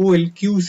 OLQs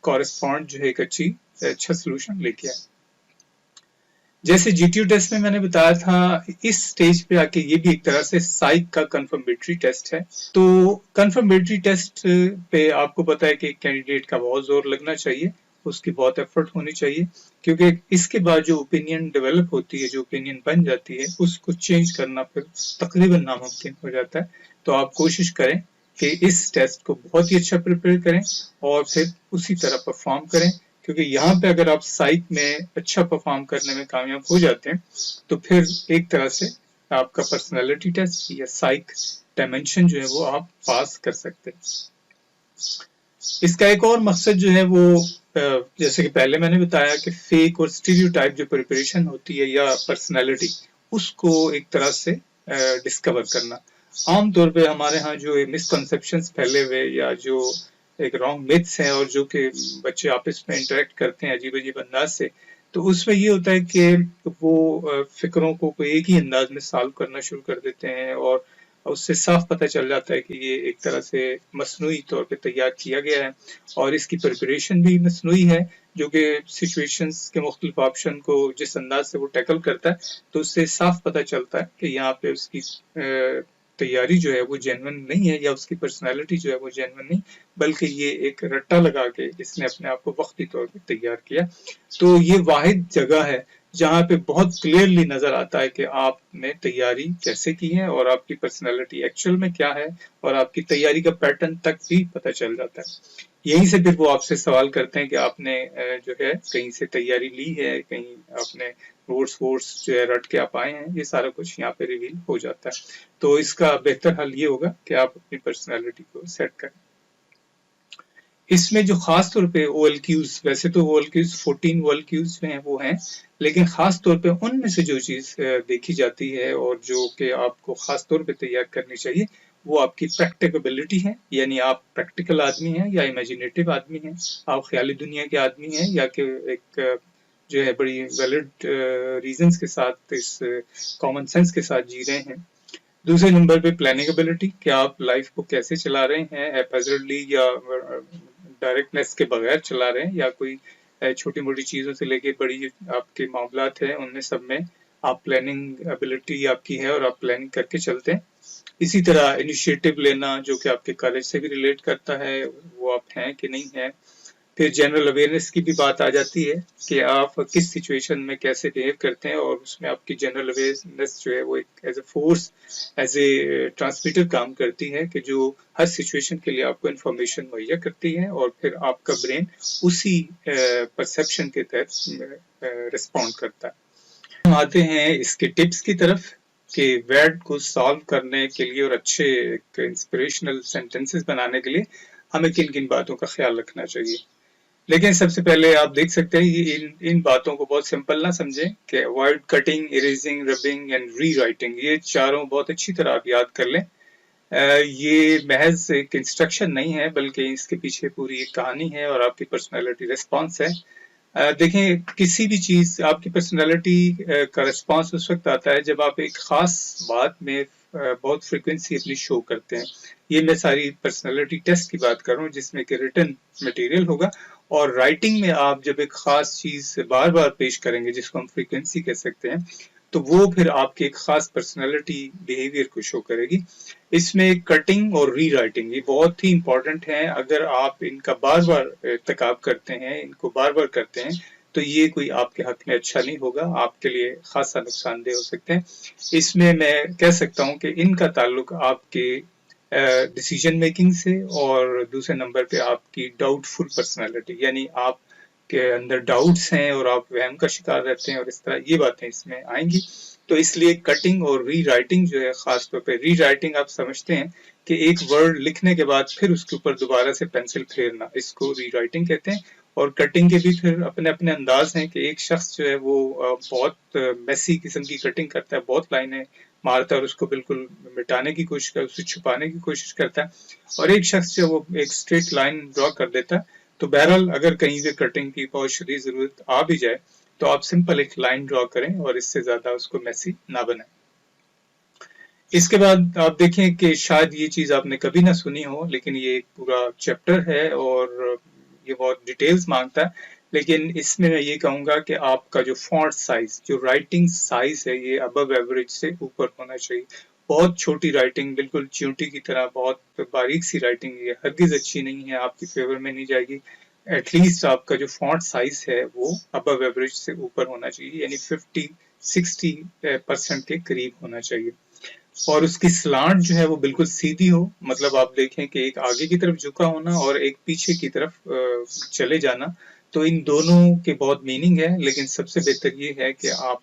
correspond جو ہے ایک اچھا سولوشن لے کے آئے. جیسے GTU ٹیسٹ میں نے بتایا تھا، اس سٹیج پہ آ کے یہ بھی ایک طرح سے سائیک کا کنفرمیٹری ٹیسٹ ہے. تو کنفرمیٹری ٹیسٹ پہ آپ کو پتا ہے کہ کینڈیڈیٹ کا بہت زور لگنا چاہیے، اس کی بہت ایفرٹ ہونی چاہیے، کیونکہ اس کے بعد جو اوپینین ڈیولپ ہوتی ہے، جو اوپینین بن جاتی ہے، اس کو چینج کرنا پھر تقریباً ناممکن ہو جاتا ہے. تو آپ کوشش کریں کہ اس ٹیسٹ کو بہت ہی اچھا پریپیئر کریں اور پھر اسی طرح پرفارم کریں، کیونکہ یہاں پہ اگر آپ سائیک میں اچھا پرفارم کرنے میں کامیاب ہو جاتے ہیں تو پھر ایک طرح سے آپ کا پرسنالٹی ٹیسٹ یا سائیک ڈائمینشن جو ہے وہ آپ پاس کر سکتے ہیں. اس کا ایک اور مقصد جو ہے وہ جیسے کہ پہلے میں نے بتایا کہ فیک اور اسٹیریوٹائپ جو پریپریشن ہوتی ہے یا پرسنالٹی، اس کو ایک طرح سے ڈسکور کرنا. عام طور پہ ہمارے ہاں جو مسکنسیپشنز پھیلے ہوئے یا جو ایک رانگ میتھس ہیں اور جو کہ بچے آپس میں انٹریکٹ کرتے ہیں عجیب عجیب انداز سے، تو اس میں یہ ہوتا ہے کہ وہ فکروں کو کوئی ایک ہی انداز میں سالو کرنا شروع کر دیتے ہیں اور اس سے صاف پتہ چل جاتا ہے کہ یہ ایک طرح سے مصنوعی طور پہ تیار کیا گیا ہے اور اس کی پریپریشن بھی مصنوعی ہے، جو کہ سچویشنز کے مختلف آپشن کو جس انداز سے وہ ٹیکل کرتا ہے تو اس سے صاف پتہ چلتا ہے کہ یہاں پہ اس کی تیاری جو ہے وہ جینون نہیں ہے یا اس کی پرسنالٹی جو ہے وہ جینون نہیں، بلکہ یہ ایک رٹا لگا کے اس نے اپنے آپ کو وقتی طور پہ تیار کیا. تو یہ واحد جگہ ہے جہاں پہ بہت کلیئرلی نظر آتا ہے کہ آپ نے تیاری کیسے کی ہے اور آپ کی پرسنالٹی ایکچوئل میں کیا ہے، اور آپ کی تیاری کا پیٹرن تک بھی پتہ چل جاتا ہے. یہیں سے پھر وہ آپ سے سوال کرتے ہیں کہ آپ نے جو ہے کہیں سے تیاری لی ہے، کہیں آپ نے نوٹس جو ہے رٹ کے آپ آئے ہیں، یہ سارا کچھ یہاں پہ ریویل ہو جاتا ہے. تو اس کا بہتر حل یہ ہوگا کہ آپ اپنی پرسنالٹی کو سیٹ کریں. اس میں جو خاص طور پہ OLQs، ویسے تو OLQs 14 OLQs میں ہیں وہ ہیں، لیکن خاص طور پہ ان میں سے جو چیز دیکھی جاتی ہے اور جو کہ آپ کو خاص طور پہ تیار کرنی چاہیے وہ آپ کی پریکٹیکیبلٹی ہے، یعنی آپ پریکٹیکل آدمی ہیں یا امیجینیٹو آدمی ہیں، آپ خیالی دنیا کے آدمی ہیں یا کہ ایک جو ہے بڑی ویلڈ ریزنز کے ساتھ اس کامن سینس کے ساتھ جی رہے ہیں. دوسرے نمبر پہ پلاننگیبلٹی، کہ آپ لائف کو کیسے چلا رہے ہیں، ہیپیزرلی یا ڈائریکٹنیس کے بغیر چلا رہے ہیں، یا کوئی چھوٹی موٹی چیزوں سے لے کے بڑی آپ کے معاملات ہیں ان میں سب میں آپ پلاننگ ابیلٹی آپ کی ہے اور آپ پلاننگ کر کے چلتے ہیں. اسی طرح انیشیٹو لینا جو کہ آپ کے کالج سے بھی ریلیٹ کرتا ہے، وہ آپ ہیں کہ نہیں ہیں. پھر جنرل اویئرنیس کی بھی بات آ جاتی ہے کہ آپ کس سچویشن میں کیسے بیہیو کرتے ہیں، اور اس میں آپ کی جنرل اویئرنیس جو ہے وہ ایک as a force, as a transmitter کام کرتی ہے کہ جو ہر سچویشن کے لیے آپ کو انفارمیشن مہیا کرتی ہے اور پھر آپ کا برین اسی پرسیپشن کے تحت رسپونڈ کرتا ہے. ہم آتے ہیں اس کے ٹپس کی طرف کہ ویڈ کو سالو کرنے کے لیے اور اچھے انسپریشنل سینٹنسز بنانے کے لیے ہمیں کن کن باتوں کا خیال رکھنا چاہیے. لیکن سب سے پہلے آپ دیکھ سکتے ہیں ان باتوں کو بہت سمپل نہ سمجھیں کہ avoid cutting, erasing, rubbing and rewriting, یہ چاروں بہت اچھی طرح آپ یاد کر لیں. یہ محض ایک انسٹرکشن نہیں ہے بلکہ اس کے پیچھے پوری ایک کہانی ہے اور آپ کی پرسنالٹی ریسپانس ہے. دیکھیں کسی بھی چیز، آپ کی پرسنالٹی کا ریسپانس اس وقت آتا ہے جب آپ ایک خاص بات میں بہت فریکوینسی اپنی شو کرتے ہیں. یہ میں ساری پرسنالٹی ٹیسٹ کی بات کر رہا ہوں جس میں کہ ریٹن مٹیریل ہوگا، اور رائٹنگ میں آپ جب ایک خاص چیز بار بار پیش کریں گے جس کو ہم فریکوینسی کہہ سکتے ہیں، تو وہ پھر آپ کی ایک خاص پرسنالٹی بیہیویئر کو شو کرے گی. اس میں کٹنگ اور ری رائٹنگ یہ بہت ہی امپورٹنٹ ہیں. اگر آپ ان کا بار بار ارتکاب کرتے ہیں، ان کو بار بار کرتے ہیں، تو یہ کوئی آپ کے حق میں اچھا نہیں ہوگا، آپ کے لیے خاصا نقصان دہ ہو سکتے ہیں. اس میں کہہ سکتا ہوں کہ ان کا تعلق آپ کے ڈیسیجن میکنگ سے، اور دوسرے نمبر پہ آپ کی ڈاؤٹ فل پرسنالٹی، یعنی آپ کے اندر ڈاؤٹس ہیں اور آپ وہم کا شکار رہتے ہیں اور اس طرح یہ باتیں اس میں آئیں گی. تو اس لیے کٹنگ اور ری رائٹنگ جو ہے، خاص طور پہ ری رائٹنگ آپ سمجھتے ہیں کہ ایک ورڈ لکھنے کے بعد پھر اس کے اوپر دوبارہ سے پینسل پھیرنا، اس کو ری رائٹنگ کہتے ہیں. اور کٹنگ کے بھی پھر اپنے اپنے انداز ہیں کہ ایک شخص جو ہے وہ بہت میسی قسم کی کٹنگ کرتا ہے، بہت لائنیں مارتا ہے اور اس کو بالکل مٹانے کی کوشش کرتا ہے، اسے چھپانے کی کوشش کرتا ہے، اور ایک شخص جو وہ ایک اسٹریٹ لائن ڈرا کر دیتا ہے. تو بہرحال اگر کہیں پہ کٹنگ کی بہت شدید ضرورت آ بھی جائے تو آپ سمپل ایک لائن ڈرا کریں اور اس سے زیادہ اس کو میسی نہ بنائیں. اس کے بعد آپ دیکھیں کہ شاید یہ چیز آپ نے کبھی نہ سنی ہو، لیکن یہ ایک پورا چیپٹر ہے اور یہ بہت ڈیٹیلز مانگتا ہے، لیکن اس میں یہ کہوں گا کہ آپ کا جو فونٹ سائز، جو رائٹنگ سائز ہے، یہ ابو ایوریج سے اوپر ہونا چاہیے. بہت چھوٹی رائٹنگ، بالکل چیونٹی کی طرح بہت باریک سی رائٹنگ، یہ ہرگز اچھی نہیں ہے، آپ کی فیور میں نہیں جائے گی. ایٹ لیسٹ آپ کا جو فونٹ سائز ہے وہ ابو ایوریج سے اوپر ہونا چاہیے، یعنی 50-60% کے قریب ہونا چاہیے. اور اس کی سلانٹ جو ہے وہ بالکل سیدھی ہو، مطلب آپ دیکھیں کہ ایک آگے کی طرف جھکا ہونا اور ایک پیچھے کی طرف چلے جانا. تو ان دونوں کے بہت میننگ ہے، لیکن سب سے بہتر یہ ہے کہ آپ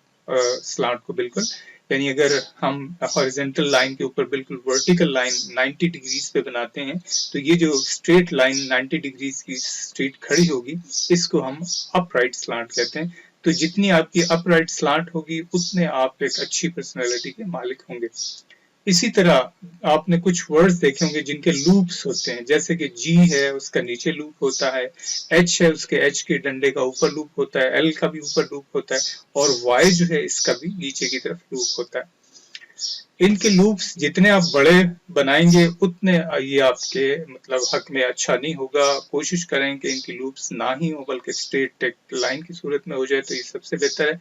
سلانٹ کو بالکل، یعنی اگر ہم ہاریزونٹل لائن کے اوپر بالکل ورٹیکل لائن 90 ڈگریز پہ بناتے ہیں، تو یہ جو اسٹریٹ لائن 90 ڈگریز کی اسٹریٹ کھڑی ہوگی، اس کو ہم اپ رائٹ سلانٹ کہتے ہیں. تو جتنی آپ کی اپ رائٹ سلانٹ ہوگی، اتنے آپ ایک اچھی پرسنالٹی کے مالک ہوں گے. اسی طرح آپ نے کچھ ورڈز دیکھے ہوں گے جن کے لوپس ہوتے ہیں، جیسے کہ جی ہے اس کا نیچے لوپ ہوتا ہے، ایچ ہے اس کے ایچ کے ڈنڈے کا اوپر لوپ ہوتا ہے، ایل کا بھی اوپر لوپ ہوتا ہے، اور وائی جو ہے اس کا بھی نیچے کی طرف لوپ ہوتا ہے. ان کے لوپس جتنے آپ بڑے بنائیں گے اتنے یہ آپ کے مطلب حق میں اچھا نہیں ہوگا. کوشش کریں کہ ان کی لوپس نہ ہی ہو بلکہ اسٹریٹ لائن کی صورت میں ہو جائے تو یہ سب سے بہتر ہے.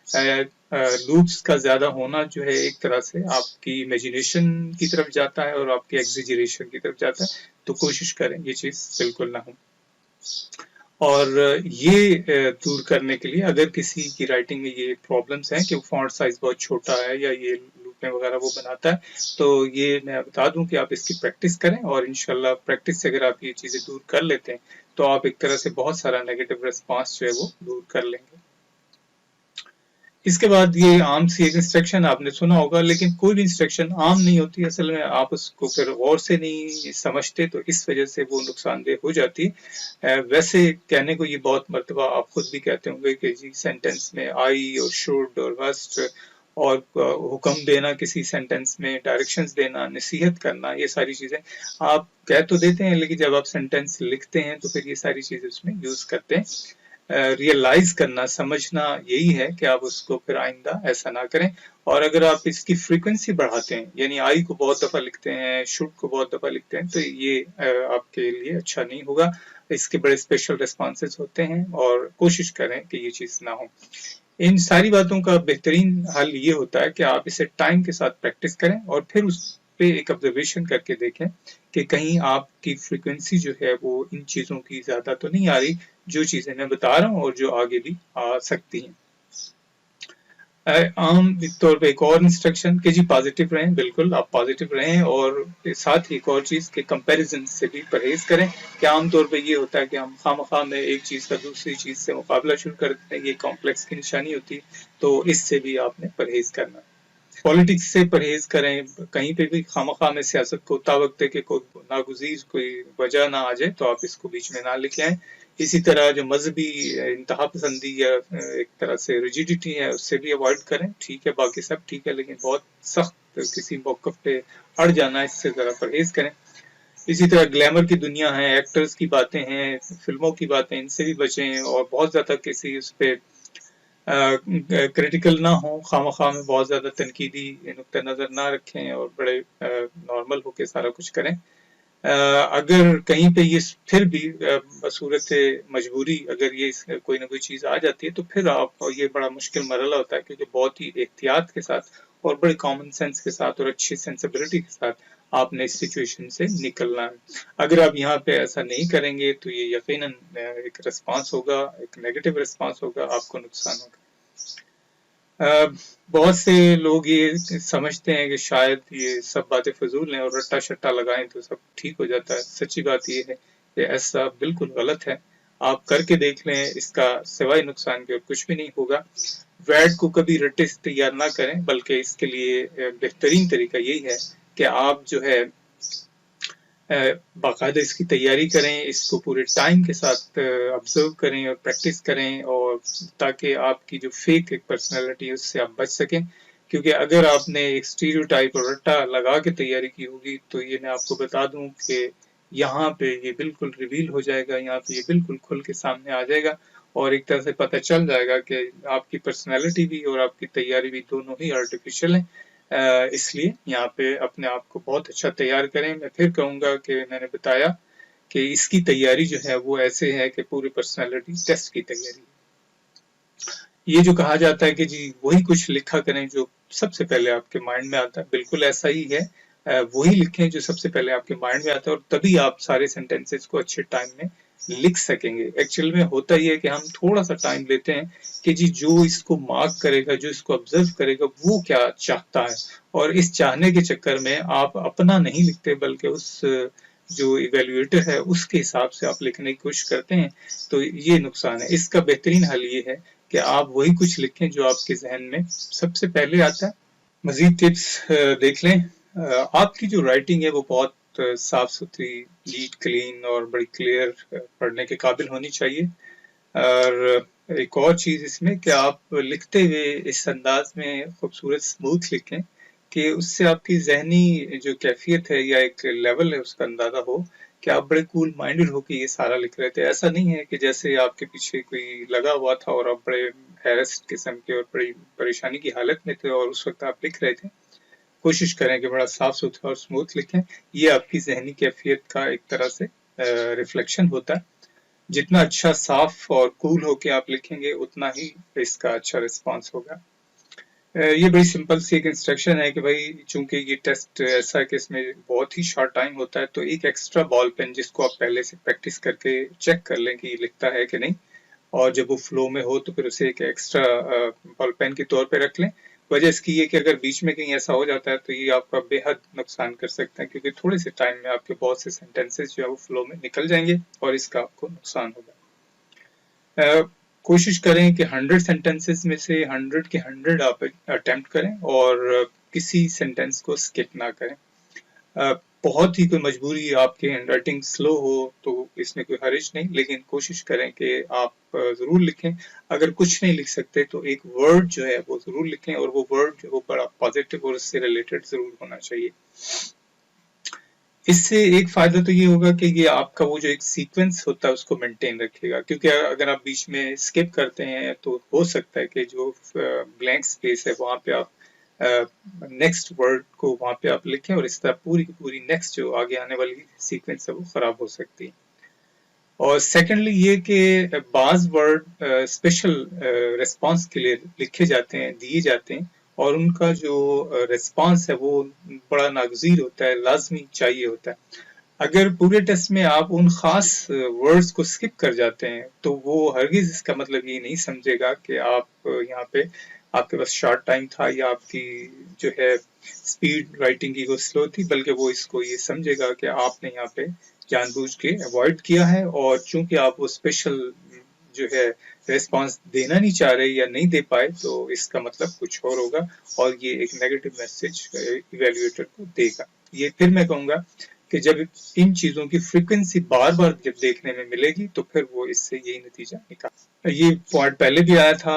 لوپس کا زیادہ ہونا جو ہے ایک طرح سے آپ کی امیجینیشن کی طرف جاتا ہے اور آپ کی ایگزیجریشن کی طرف جاتا ہے، تو کوشش کریں یہ چیز بالکل نہ ہو. اور یہ دور کرنے کے لیے اگر کسی کی رائٹنگ میں یہ پرابلمس ہیں کہ فونٹ سائز بہت چھوٹا ہے یا یہ لوپیں وغیرہ وہ بناتا ہے، تو یہ میں بتا دوں کہ آپ اس کی پریکٹس کریں، اور انشاءاللہ پریکٹس سے اگر آپ یہ چیزیں دور کر لیتے ہیں تو آپ ایک طرح سے بہت سارا نیگیٹو ریسپانس جو ہے وہ دور کر لیں گے. اس کے بعد یہ عام سی ایک انسٹرکشن آپ نے سنا ہوگا، لیکن کوئی بھی انسٹرکشن عام نہیں ہوتی، اصل میں آپ اس کو پھر غور سے نہیں سمجھتے تو اس وجہ سے وہ نقصان دہ ہو جاتی. ویسے کہنے کو یہ بہت مرتبہ آپ خود بھی کہتے ہوں گے کہ جی سینٹینس میں آئی اور شوڈ اور مسٹ اور حکم دینا، کسی سینٹینس میں ڈائریکشنز دینا، نصیحت کرنا، یہ ساری چیزیں آپ کہہ تو دیتے ہیں، لیکن جب آپ سینٹینس لکھتے ہیں تو پھر یہ ساری چیزیں اس میں یوز کرتے ہیں. ریئلائز کرنا، سمجھنا یہی ہے کہ آپ اس کو پھر آئندہ ایسا نہ کریں. اور اگر آپ اس کی فریکوینسی بڑھاتے ہیں، یعنی آئی کو بہت دفعہ لکھتے ہیں، شوڈ کو بہت دفعہ لکھتے ہیں، تو یہ آپ کے لیے اچھا نہیں ہوگا. اس کے بڑے اسپیشل ریسپانسز ہوتے ہیں اور کوشش کریں کہ یہ چیز نہ ہو. ان ساری باتوں کا بہترین حل یہ ہوتا ہے کہ آپ اسے ٹائم کے ساتھ پریکٹس کریں اور پھر اس پہ ایک آبزرویشن کر کے دیکھیں کہ کہیں آپ کی فریکوینسی جو ہے وہ ان چیزوں کی زیادہ تو نہیں آ رہی جو چیزیں میں بتا رہا ہوں اور جو آگے بھی آ سکتی ہیں. عام طور پہ ایک اور انسٹرکشن کہ جی پازیٹیو رہیں، بالکل آپ پازیٹیو رہیں، اور ساتھ ہی ایک اور چیز کہ کمپیریزن سے بھی پرہیز کریں. کہ عام طور پہ یہ ہوتا ہے کہ ہم خواہ میں ایک چیز کا دوسری چیز سے مقابلہ شروع کرتے ہیں، یہ کمپلیکس کی نشانی ہوتی ہے، تو اس سے بھی آپ نے پرہیز کرنا. پالیٹکس سے پرہیز کریں، کہیں پہ بھی خواہ میں سیاست کو اتنا وقت ہے کہ کوئی ناگزیر کوئی وجہ نہ آ جائے تو آپ اس کو بیچ میں نہ لکھ لیں. اسی طرح جو مذہبی انتہا پسندی یا ایک طرح سے ریجیڈیٹی ہے اس سے بھی اوائڈ کریں. ٹھیک ہے باقی سب ٹھیک ہے، لیکن بہت سخت کسی موقف پہ اڑ جانا، اس سے ذرا پرہیز کریں. اسی طرح گلیمر کی دنیا ہے، ایکٹرز کی باتیں ہیں، فلموں کی باتیں، ان سے بھی بچیں اور بہت زیادہ کسی اس پہ کریٹیکل نہ ہوں. خواہ میں بہت زیادہ تنقیدی نقطہ نظر نہ رکھیں اور بڑے نارمل ہو کے سارا کچھ کریں. اگر کہیں پہ یہ پھر بھی بصورت مجبوری اگر یہ کوئی نہ کوئی چیز آ جاتی ہے تو پھر آپ، یہ بڑا مشکل مرحلہ ہوتا ہے کیونکہ بہت ہی احتیاط کے ساتھ اور بڑے کامن سینس کے ساتھ اور اچھی سینسبلٹی کے ساتھ آپ نے اس سچویشن سے نکلنا ہے. اگر آپ یہاں پہ ایسا نہیں کریں گے تو یہ یقیناً ایک ریسپانس ہوگا، ایک نیگیٹو ریسپانس ہوگا، آپ کو نقصان ہوگا. بہت سے لوگ یہ سمجھتے ہیں کہ شاید یہ سب باتیں فضول ہیں اور رٹا شٹا لگائیں تو سب ٹھیک ہو جاتا ہے. سچی بات یہ ہے کہ ایسا بالکل غلط ہے. آپ کر کے دیکھ لیں، اس کا سوائے نقصان کے اور کچھ بھی نہیں ہوگا. ویڈ کو کبھی رٹے سے تیار نہ کریں، بلکہ اس کے لیے بہترین طریقہ یہی ہے کہ آپ جو ہے باقاعدہ اس کی تیاری کریں، اس کو پورے ٹائم کے ساتھ آبزرو کریں اور پریکٹس کریں، اور تاکہ آپ کی جو فیک ایک پرسنالٹی ہے اس سے آپ بچ سکیں. کیونکہ اگر آپ نے ایک اسٹیریوٹائپ اور رٹا لگا کے تیاری کی ہوگی تو یہ میں آپ کو بتا دوں کہ یہاں پہ یہ بالکل ریویل ہو جائے گا، یہاں پہ یہ بالکل کھل کے سامنے آ جائے گا اور ایک طرح سے پتہ چل جائے گا کہ آپ کی پرسنالٹی بھی اور آپ کی تیاری بھی دونوں ہی آرٹیفیشل ہیں. اس لیے یہاں پہ اپنے آپ کو بہت اچھا تیار کریں. میں پھر کہوں گا کہ میں نے بتایا کہ اس کی تیاری جو ہے وہ ایسے ہے کہ پوری پرسنالٹی ٹیسٹ کی تیاری. یہ جو کہا جاتا ہے کہ جی وہی کچھ لکھا کریں جو سب سے پہلے آپ کے مائنڈ میں آتا ہے، بالکل ایسا ہی ہے. وہی لکھیں جو سب سے پہلے آپ کے مائنڈ میں آتا ہے، اور تبھی آپ سارے سینٹینسز کو اچھے ٹائم میں لکھ سکیں گے. ایکچوئل میں ہوتا ہی ہے کہ ہم تھوڑا سا ٹائم لیتے ہیں کہ جی جو اس کو مارک کرے گا، جو اس کو آبزرو کرے گا، وہ کیا چاہتا ہے، اور اس چاہنے کے چکر میں آپ اپنا نہیں لکھتے بلکہ اس جو ایویلویٹر ہے اس کے حساب سے آپ لکھنے کی کوشش کرتے ہیں. تو یہ نقصان ہے. اس کا بہترین حل یہ ہے کہ آپ وہی کچھ لکھیں جو آپ کے ذہن میں سب سے پہلے آتا ہے. مزید ٹپس دیکھ لیں. آپ کی جو رائٹنگ ہے وہ بہت صاف ستھری، نیٹ، کلین اور بڑی کلیئر پڑھنے کے قابل ہونی چاہیے. اور ایک اور چیز اس میں کہ آپ لکھتے ہوئے اس انداز میں خوبصورت اسموتھ لکھیں کہ اس سے آپ کی ذہنی جو کیفیت ہے یا ایک لیول ہے اس کا اندازہ ہو کہ آپ بڑے کول مائنڈڈ ہو کے یہ سارا لکھ رہے تھے. ایسا نہیں ہے کہ جیسے آپ کے پیچھے کوئی لگا ہوا تھا اور آپ بڑے ہیرس قسم کے اور بڑی پریشانی کی حالت میں تھے اور اس وقت آپ لکھ رہے تھے. کوشش کریں کہ بڑا صاف ستھرا اور اسموتھ لکھیں. یہ آپ کی ذہنی کیفیت کا ایک طرح سے ریفلیکشن ہوتا ہے. جتنا اچھا صاف اور کول ہو کے آپ لکھیں گے اتنا ہی اس کا اچھا رسپانس ہوگا. یہ بڑی سمپل سی ایک انسٹرکشن ہے کہ بھائی چونکہ یہ ٹیسٹ ایسا ہے کہ اس میں بہت ہی شارٹ ٹائم ہوتا ہے، تو ایک ایکسٹرا بال پین جس کو آپ پہلے سے پریکٹس کر کے چیک کر لیں کہ یہ لکھتا ہے کہ نہیں، اور جب وہ فلو میں ہو تو پھر اسے ایک ایکسٹرا بال پین کے طور پہ رکھ لیں. وجہ اس کی یہ کہ اگر بیچ میں کہیں ایسا ہو جاتا ہے تو یہ آپ کا بے حد نقصان کر سکتے ہیں، کیونکہ تھوڑے سے ٹائم میں آپ کے بہت سے سینٹینسز جو ہے وہ فلو میں نکل جائیں گے اور اس کا آپ کو نقصان ہوگا. کوشش کریں کہ 100 سینٹینسز میں سے 100 کے 100 آپ اٹیمپٹ کریں اور کسی سینٹینس کو اسکپ نہ کریں. بہت ہی کوئی مجبوری آپ کی ہینڈ رائٹنگ سلو ہو تو اس میں کوئی حرج نہیں، لیکن کوشش کریں کہ آپ ضرور لکھیں. اگر کچھ نہیں لکھ سکتے تو ایک ورڈ جو ہے وہ ضرور لکھیں، اور وہ ورڈ جو بڑا پازیٹیو اور اس سے ریلیٹڈ ضرور ہونا چاہیے. اس سے ایک فائدہ تو یہ ہوگا کہ یہ آپ کا وہ جو ایک سیکوینس ہوتا ہے اس کو مینٹین رکھے گا، کیونکہ اگر آپ بیچ میں اسکپ کرتے ہیں تو ہو سکتا ہے کہ جو بلینک اسپیس ہے وہاں پہ آپ نیکسٹ ورڈ کو وہاں پہ آپ لکھیں، اور اس طرح پوری کی پوری نیکسٹ جو آگے آنے والی سیکوینس ہے وہ خراب ہو سکتی ہے. اور سیکنڈلی یہ کہ بعض ورڈ اسپیشل ریسپانس کے لیے لکھے جاتے ہیں، دیے جاتے ہیں، اور ان کا جو ریسپانس ہے وہ بڑا ناگزیر ہوتا ہے، لازمی چاہیے ہوتا ہے. اگر پورے ٹیسٹ میں آپ ان خاص ورڈز کو اسکپ کر جاتے ہیں تو وہ ہرگز اس کا مطلب یہ نہیں سمجھے گا کہ آپ یہاں پہ آپ کے پاس شارٹ ٹائم تھا یا آپ کی جو ہے اسپیڈ رائٹنگ کی وہ سلو تھی، بلکہ وہ اس کو یہ سمجھے گا کہ آپ نے یہاں پہ جان بوجھ کے اوائڈ کیا ہے، اور چونکہ آپ وہ اسپیشل جو ہے ریسپانس دینا نہیں چاہ رہے یا نہیں دے پائے تو اس کا مطلب کچھ اور ہوگا، اور یہ ایک نیگیٹو میسج ایویلویٹر کو دے گا. یہ پھر میں کہوں گا کہ جب ان چیزوں کی فریکوینسی بار بار جب دیکھنے میں ملے گی تو پھر وہ اس سے یہی نتیجہ نکال. یہ پوائنٹ پہلے بھی آیا تھا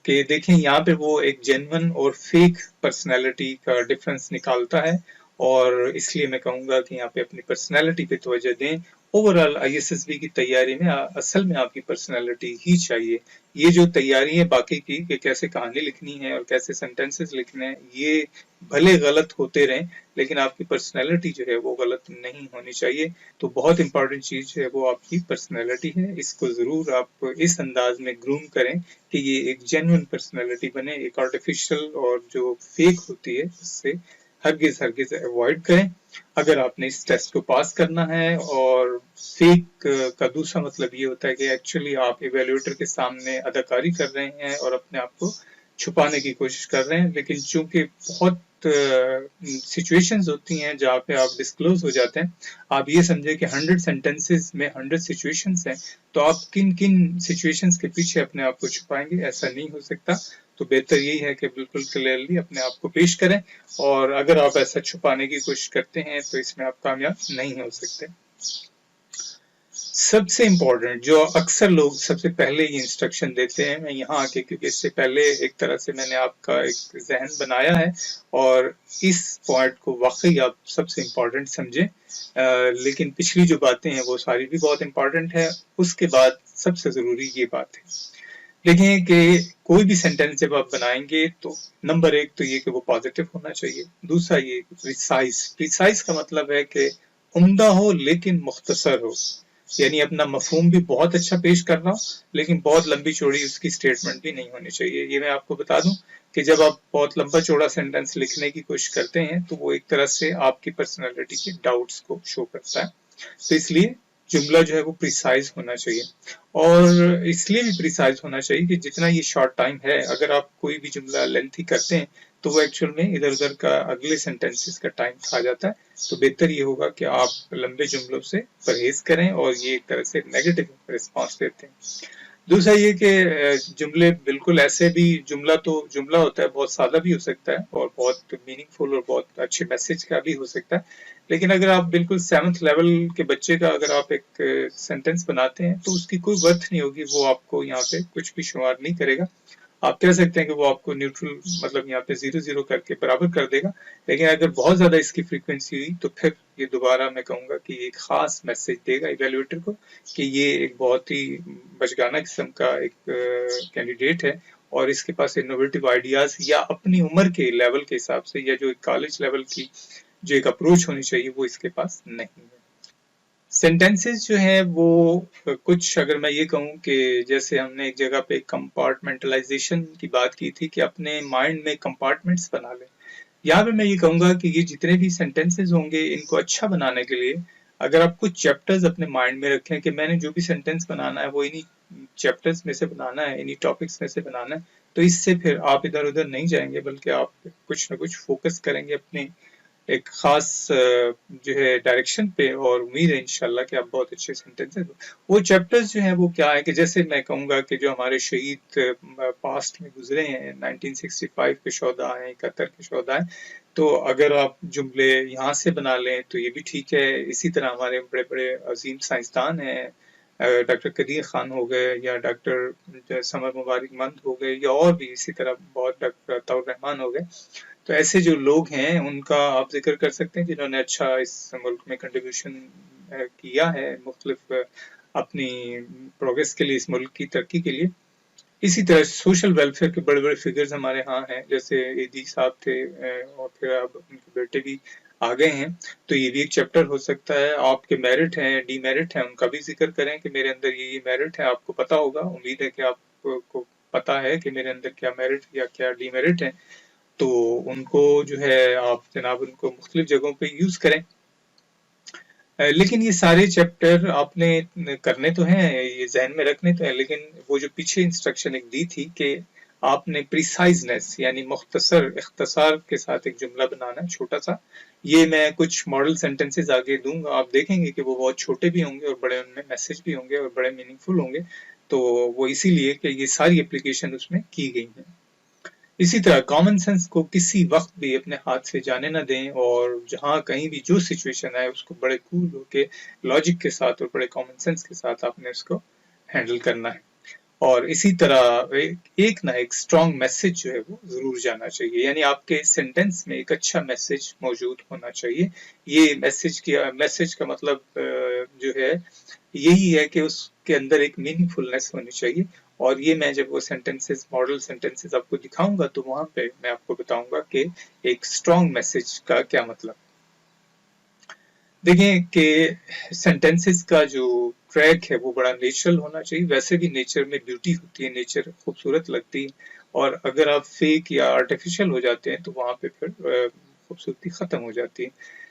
کہ دیکھیں یہاں پہ وہ ایک جینون اور فیک پرسنالٹی کا ڈفرنس نکالتا ہے، اور اس لیے میں کہوں گا کہ یہاں پہ اپنی پرسنالٹی پہ توجہ دیں. اوور آل ISSB کی تیاری میں اصل میں آپ کی پرسنالٹی ہی چاہیے. یہ جو تیاری ہے باقی کی کہ کیسے کہانی لکھنی ہے اور کیسے سینٹینسز لکھنے ہیں، یہ بھلے غلط ہوتے رہیں لیکن آپ کی پرسنالٹی جو ہے وہ غلط نہیں ہونی چاہیے. تو بہت امپورٹنٹ چیز ہے وہ آپ کی پرسنالٹی ہے. اس کو ضرور آپ اس انداز میں گروم کریں کہ یہ ایک جینوئن پرسنالٹی بنے. ایک آرٹیفیشل اور جو فیک ہوتی ہے اس سے ہرگز اوائڈ کریں اگر آپ نے اس ٹیسٹ کو پاس کرنا ہے. اور فیک کا دوسرا مطلب یہ ہوتا ہے کہ ایکچولی آپ ایویلویٹر کے سامنے اداکاری کر رہے ہیں اور اپنے آپ کو چھپانے کی کوشش کر رہے ہیں، لیکن چونکہ بہت سچویشنز ہوتی ہیں جہاں پہ آپ ڈسکلوز ہو جاتے ہیں. آپ یہ سمجھے کہ 100 سینٹینسز میں 100 سچویشنز ہیں، تو آپ کن کن سچویشنز کے پیچھے اپنے آپ کو چھپائیں گے؟ ایسا نہیں ہو سکتا. تو بہتر یہی ہے کہ بالکل کلیئرلی اپنے آپ کو پیش کریں، اور اگر آپ ایسا چھپانے کی کوشش کرتے ہیں تو اس میں آپ کامیاب نہیں ہو سکتے. سب سے امپورٹنٹ جو اکثر لوگ سب سے پہلے یہ انسٹرکشن دیتے ہیں، میں یہاں آ کے کیونکہ اس سے پہلے ایک طرح سے میں نے آپ کا ایک ذہن بنایا ہے اور اس پوائنٹ کو واقعی آپ سب سے امپورٹنٹ سمجھیں، لیکن پچھلی جو باتیں ہیں وہ ساری بھی بہت امپورٹنٹ ہے. اس کے بعد سب سے ضروری یہ بات ہے، دیکھیں کہ کوئی بھی سینٹینس جب آپ بنائیں گے تو نمبر ایک تو یہ کہ وہ پازیٹیو ہونا چاہیے. دوسرا یہ پریسائز کا مطلب ہے کہ عمدہ ہو لیکن مختصر ہو، یعنی اپنا مفہوم بھی بہت اچھا پیش کرنا ہو لیکن بہت لمبی چوڑی اس کی اسٹیٹمنٹ بھی نہیں ہونی چاہیے۔ یہ میں آپ کو بتا دوں کہ جب آپ بہت لمبا چوڑا سینٹینس لکھنے کی کوشش کرتے ہیں تو وہ ایک طرح سے آپ کی پرسنالٹی کے ڈاؤٹس کو شو کرتا ہے، تو اس لیے جملہ جو ہے وہ پریسائز ہونا چاہیے، اور اس لیے بھی پریسائز ہونا چاہیے کہ جتنا یہ شارٹ ٹائم ہے، اگر آپ کوئی بھی جملہ لینتھی کرتے ہیں تو وہ ایکچوئل میں ادھر ادھر کا اگلے سینٹینسز کا ٹائم کھا جاتا ہے، تو بہتر یہ ہوگا کہ آپ لمبے جملوں سے پرہیز کریں، اور یہ ایک طرح سے نیگیٹو رسپانس دیتے ہیں۔ دوسرا یہ کہ جملے بالکل ایسے بھی، جملہ تو جملہ ہوتا ہے، بہت سادہ بھی ہو سکتا ہے اور بہت میننگ فل اور بہت اچھے میسج کا بھی ہو سکتا ہے، لیکن اگر آپ بالکل 7th لیول کے بچے کا اگر آپ ایک سینٹینس بناتے ہیں تو اس کی کوئی ورتھ نہیں ہوگی، وہ آپ کو یہاں پہ کچھ بھی شمار نہیں کرے گا۔ آپ کہہ سکتے ہیں کہ وہ آپ کو نیوٹرل مطلب یہاں پہ 0 کر کے برابر کر دے گا، لیکن اگر بہت زیادہ اس کی فریکوینسی ہوئی تو پھر یہ دوبارہ میں کہوں گا کہ ایک خاص میسج دے گا ایویلویٹر کو کہ یہ ایک بہت ہی بچگانہ قسم کا ایک کینڈیڈیٹ ہے، اور اس کے پاس انوویٹو آئیڈیاز یا اپنی عمر کے لیول کے حساب سے یا جو کالج لیول کی جو ایک اپروچ ہونی چاہیے وہ اس کے پاس نہیں ہے۔ سینٹینسز جو ہیں وہ کچھ، اگر میں یہ کہوں کہ جیسے ہم نے ایک جگہ پہ کمپارٹمنٹلائزیشن کی بات کی تھی کہ اپنے مائنڈ میں کمپارٹمنٹس بنا لیں، یہاں پہ میں یہ کہوں گا کہ یہ جتنے بھی سینٹینسز ہوں گے ان کو اچھا بنانے کے لیے اگر آپ کچھ چیپٹرز اپنے مائنڈ میں رکھیں کہ میں نے جو بھی سینٹینس بنانا ہے وہ انہی چیپٹرز میں سے بنانا ہے، انہی ٹاپکس میں سے بنانا ہے، تو اس سے پھر آپ ادھر ادھر نہیں جائیں گے بلکہ آپ کچھ نہ کچھ فوکس کریں گے اپنے ایک خاص جو ہے ڈائریکشن پہ، اور امید ہے انشاءاللہ کہ آپ بہت اچھے سینٹینس وہ چیپٹرز جو ہیں وہ کیا ہے کہ جیسے میں کہوں گا کہ جو ہمارے شہید پاسٹ میں گزرے ہیں، 1965 کے شہداء ہیں، 71 کے شہداء ہیں، تو اگر آپ جملے یہاں سے بنا لیں تو یہ بھی ٹھیک ہے۔ اسی طرح ہمارے بڑے بڑے عظیم سائنسدان ہیں، ڈاکٹر قدیر خان ہو گئے یا ڈاکٹر سمر مبارک مند ہو گئے، یا اور بھی اسی طرح بہت، ڈاکٹر عطاء الرحمان ہو گئے، تو ایسے جو لوگ ہیں ان کا آپ ذکر کر سکتے ہیں جنہوں نے اچھا اس ملک میں کنٹریبیوشن کیا ہے مختلف اپنی پروگریس کے لیے، اس ملک کی ترقی کے لیے۔ اسی طرح سوشل ویلفیئر کے بڑے بڑے فگرز ہمارے ہاں ہیں، جیسے ایدی صاحب تھے، اور پھر اب ان کے بیٹے بھی آ گئے ہیں، تو یہ بھی ایک چیپٹر ہو سکتا ہے۔ آپ کے میرٹ ہیں، ڈی میرٹ ہیں، ان کا بھی ذکر کریں کہ میرے اندر یہ میرٹ ہے، آپ کو پتا ہوگا، امید ہے کہ آپ کو پتا ہے کہ میرے اندر کیا میرٹ یا کیا ڈی میرٹ ہے، تو ان کو جو ہے آپ جناب ان کو مختلف جگہوں پہ یوز کریں۔ لیکن یہ سارے چیپٹر آپ نے کرنے تو ہیں، یہ ذہن میں رکھنے تو ہیں، لیکن وہ جو پیچھے انسٹرکشن ایک دی تھی کہ آپ نے پریسائزنس یعنی مختصر اختصار کے ساتھ ایک جملہ بنانا ہے چھوٹا سا، یہ میں کچھ ماڈل سینٹنسز آگے دوں گا، آپ دیکھیں گے کہ وہ بہت چھوٹے بھی ہوں گے اور بڑے ان میں میسج بھی ہوں گے اور بڑے میننگ فل ہوں گے، تو وہ اسی لیے کہ یہ ساری اپلیکیشن اس میں کی گئی ہیں۔ اسی طرح کامن سینس کو کسی وقت بھی اپنے ہاتھ سے جانے نہ دیں، اور جہاں کہیں بھی جو سچویشن ہے اس کو بڑے کول ہو کے لاجک کے ساتھ اور بڑے کامن سینس کے ساتھ آپ نے اس کو ہینڈل کرنا ہے۔ اور اسی طرح ایک نہ ایک اسٹرانگ میسج جو ہے وہ ضرور جانا چاہیے، یعنی آپ کے سینٹینس میں ایک اچھا میسج موجود ہونا چاہیے۔ یہ میسج کا مطلب جو ہے یہی ہے کہ اس کے اندر ایک میننگ فلنس ہونی چاہیے، اور یہ میں جب وہ سینٹینسز ماڈل سینٹینسز آپ کو دکھاؤں گا تو وہاں پہ میں آپ کو بتاؤں گا کہ ایک اسٹرانگ میسج کا کیا مطلب۔ دیکھیں کہ سینٹینسز کا جو ٹریک ہے وہ بڑا نیچرل ہونا چاہیے، ویسے بھی نیچر میں بیوٹی ہوتی ہے، نیچر خوبصورت لگتی ہے، اور اگر آپ فیک یا آرٹیفیشل ہو جاتے ہیں تو وہاں پہ پھر خوبصورتی ختم ہو جاتی ہے۔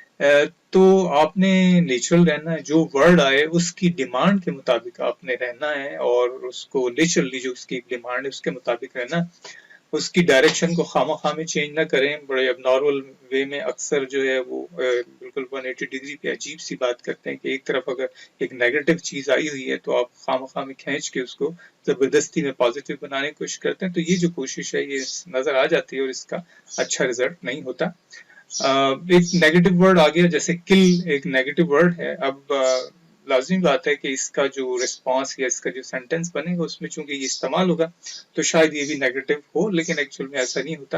تو آپ نے نیچرل رہنا ہے، جو ورڈ آئے اس کی ڈیمانڈ کے مطابق آپ نے رہنا ہے، اور اس کو نیچرلی جو اس کی ڈیمانڈ ہے اس کے مطابق رہنا، اس کی ڈائریکشن کو خواہ مخواہ میں چینج نہ کریں، بڑے اب نارمل وے میں اکثر جو ہے وہ بالکل 180 ڈگری پہ عجیب سی بات کرتے ہیں کہ ایک طرف اگر ایک نیگیٹو چیز آئی ہوئی ہے تو آپ خواہ مخواہ میں کھینچ کے اس کو زبردستی میں پازیٹیو بنانے کی کوشش کرتے ہیں، تو یہ جو کوشش ہے یہ نظر آ جاتی ہے اور اس کا اچھا رزلٹ نہیں ہوتا۔ ایک نیگیٹو ورڈ آ گیا، جیسے کل ایک نیگیٹو ورڈ ہے، اب لازمی بات ہے کہ اس کا جو ریسپانس یا اس کا جو سینٹینس بنے گا اس میں چونکہ یہ استعمال ہوگا تو شاید یہ بھی نیگیٹو ہو، لیکن ایکچوئل میں ایسا نہیں ہوتا۔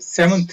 7th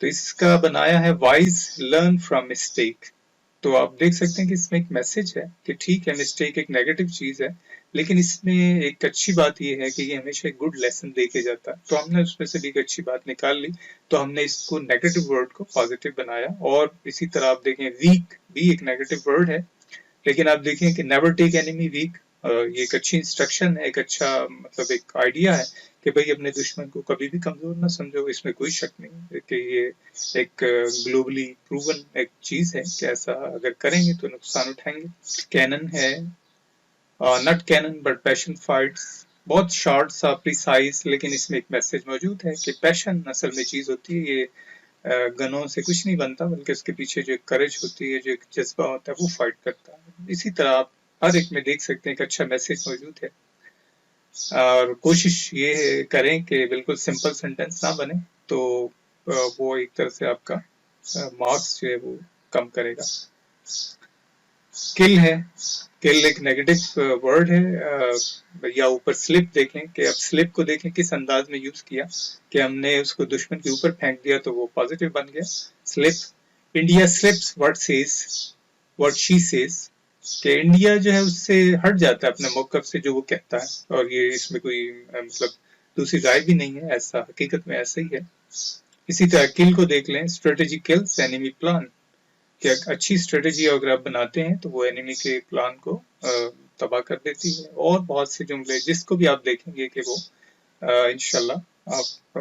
تو اس کا بنایا ہے wise learn from mistake. تو آپ دیکھ سکتے ہیں کہ اس میں ایک میسج ہے کہ ٹھیک ہے مسٹیک ایک نیگیٹو چیز ہے، لیکن اس میں ایک اچھی بات یہ ہے کہ یہ ہمیشہ ایک گڈ لیسن دے کے جاتا ہے. تو ہم نے اس میں سے بھی ایک اچھی بات نکال لی، تو ہم نے اس کو نیگیٹو ورڈ کو پازیٹو بنایا. اور اسی طرح آپ دیکھیں ویک بھی ایک نیگیٹو ورڈ ہے، لیکن آپ دیکھیں کہ نیور ٹیک اینیمی ویک، یہ ایک اچھی انسٹرکشن ہے، ایک اچھا مطلب ایک آئیڈیا ہے کہ بھئی اپنے دشمن کو کبھی بھی کمزور نہ سمجھو. اس میں کوئی شک نہیں کہ یہ ایک گلوبلی پروون ایک چیز ہے کہ ایسا اگر کریں گے تو نقصان اٹھائیں گے. کینن ہے نٹ کینن بٹ پیشن فائٹس، بہت شارٹ سا پریسائز، لیکن اس میں ایک میسج موجود ہے کہ پیشن اصل میں چیز ہوتی ہے، یہ گنوں سے کچھ نہیں بنتا، بلکہ اس کے پیچھے جو ایک کرج ہوتی ہے، جو ایک جذبہ ہوتا ہے، وہ فائٹ کرتا ہے. اسی طرح آپ ہر ایک میں دیکھ سکتے ہیں کہ اچھا میسج موجود ہے. اور کوشش یہ کریں کہ بالکل سمپل سینٹینس نہ بنے، تو وہ ایک طرح سے آپ کا مارکس جو ہے وہ کم کرے گا. کل ہے، کل ایک نیگیٹو ورڈ ہے، یا اوپر سلپ دیکھیں کہ اب سلپ کو دیکھیں کس انداز میں یوز کیا کہ ہم نے اس کو دشمن کے اوپر پھینک دیا تو وہ پازیٹو بن گیا. Slip, India slips what says what she says, کہ انڈیا جو ہے اس سے ہٹ جاتا ہے اپنے موقف سے جو وہ کہتا ہے، اور یہ اس میں کوئی مطلب دوسری رائے بھی نہیں ہے، ایسا حقیقت میں ایسا ہی ہے. اسی طرح کل کو دیکھ لیں، اسٹریٹجی کلز اینیمی پلان، کہ اچھی اسٹریٹجی اگر آپ بناتے ہیں تو وہ اینیمی کے پلان کو تباہ کر دیتی ہے. اور بہت سے جملے جس کو بھی آپ دیکھیں گے کہ وہ انشاءاللہ آپ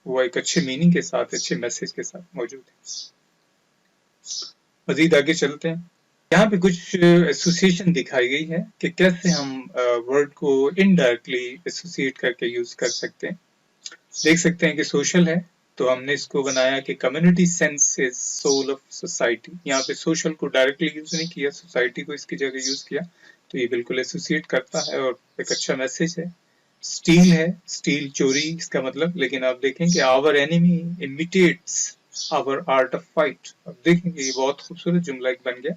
وہ ایک اچھے میننگ کے ساتھ، اچھے میسج کے ساتھ موجود ہے. مزید آگے چلتے ہیں. یہاں پہ کچھ ایسوسیشن دکھائی گئی ہے کہ کیسے ہم ورڈ کو انڈائریکٹلی ایسوسیٹ کر کے یوز کر سکتے ہیں. دیکھ سکتے ہیں کہ سوشل ہے، تو ہم نے اس کو بنایا کہ community sense is soul of society. یہاں پہ سوشل کو ڈائریکٹلی یوز نہیں کیا، سوسائٹی کو اس کی جگہ یوز کیا، تو یہ بالکل ایسوسیٹ کرتا ہے اور ایک اچھا میسج ہے. اسٹیل ہے، اسٹیل چوری اس کا مطلب، لیکن آپ دیکھیں کہ our enemy imitates our art of fight. اب دیکھیں کہ یہ بہت خوبصورت جملہ ایک بن گیا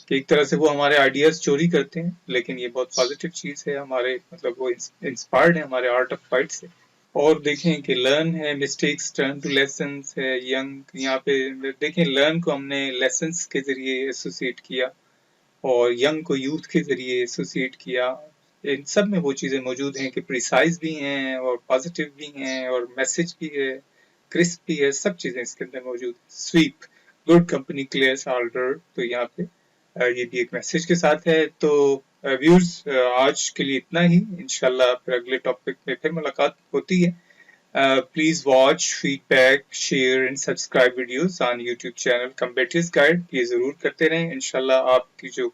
کہ ایک طرح سے وہ ہمارے آئیڈیاز چوری کرتے ہیں، لیکن یہ بہت پازیٹیو چیز ہے، ہمارے مطلب وہ انسپائرڈ ہے ہمارے آرٹ آف فائٹ سے. اور دیکھیں کہ لرن ہے، مسٹیکس ٹرن ٹو لیسنس ہے، ینگ، یہاں پہ دیکھیں لرن کو ہم نے لیسنس کے ذریعے ایسوسیٹ کیا اور ینگ کو یوتھ کے ذریعے ایسوسیٹ کیا. ان سب میں وہ چیزیں موجود ہیں کہ پریسائز بھی ہیں اور پازیٹیو بھی ہیں اور میسج بھی ہے، کرسپ بھی ہے، سب چیزیں اس کے اندر موجود ہیں. Swipe, good company clears order, تو یہاں پہ یہ بھی ایک میسج کے ساتھ ہے. تو ویورز آج کے لیے اتنا ہی، انشاءاللہ پھر اگلے ٹاپک میں پھر ملاقات ہوتی ہے. Please watch feedback share and subscribe videos on YouTube channel کمبیٹیز گائیڈ. یہ ضرور کرتے رہیں. انشاءاللہ آپ کی جو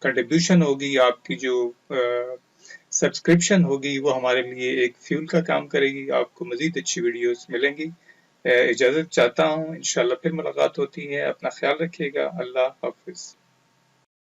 کنٹریبیوشن ہوگی، آپ کی جو سبسکرپشن ہوگی، وہ ہمارے لیے ایک فیول کا کام کرے گی. آپ کو مزید اچھی ویڈیوز ملیں گی. اجازت چاہتا ہوں، انشاءاللہ پھر ملاقات ہوتی ہے. اپنا خیال رکھیے گا. اللہ حافظ.